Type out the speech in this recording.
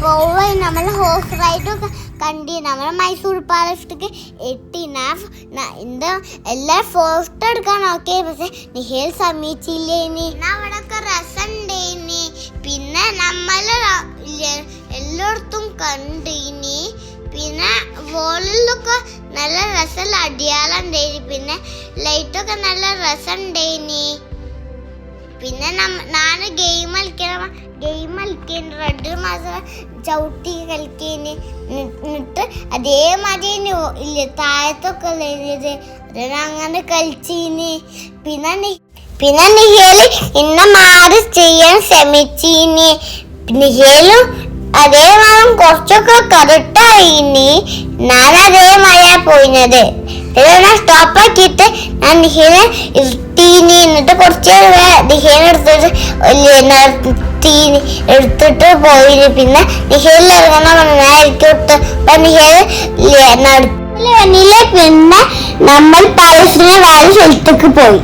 പോയി നമ്മൾ ഹോഴ്സ് റൈഡൊക്കെ കണ്ടി നമ്മൾ മൈസൂർ പാലസിലേക്ക് എത്തിന എന്താ എല്ലാ ഫോട്ടോ എടുക്കാൻ നോക്കിയ പക്ഷെ നിഹേൽ സമ്മതിച്ചില്ലേനി അവിടെയൊക്കെ രസമുണ്ടേനി പിന്നെ നമ്മൾ എല്ലായിടത്തും കണ്ടിനി പിന്നെ വോളിലൊക്കെ നല്ല രസമുള്ള അടിയാളം ഉണ്ടായിനി പിന്നെ ലൈറ്റൊക്കെ നല്ല രസമുണ്ടേനി പിന്നെ ഞാൻ ഗെയിം കളിക്കാൻ റെഡ് മാസം ചവിട്ടി കളിക്കേന് എന്നിട്ട് അതേമാതിരി ഇല്ല താഴത്തൊക്കെ ഉള്ളത് അങ്ങനെ കളിച്ചീന് പിന്നെ നിഹേല് ഇന്ന മാറി ചെയ്യാൻ ശ്രമിച്ചീന് നിഹേലും അതേമാതിരി കുറച്ചൊക്കെ കറക്റ്റായിനി ഞാൻ അതേമാതിരിയാ പോയിന്നത് സ്റ്റോപ്പാക്കിയിട്ട് ഞാൻ നിഹേനെ ഇരുത്തീനി എന്നിട്ട് കുറച്ച് നിഹേനെ എടുത്തിട്ട് പോയിന് പിന്നെ നിഹേലിൽ ഇറങ്ങണം ഇറക്കിവിട്ട് നിഹേല് നടത്തില്ല പിന്നെ നമ്മൾ പാലസിനെ വേറെ സ്ഥലത്തേക്ക് പോയി.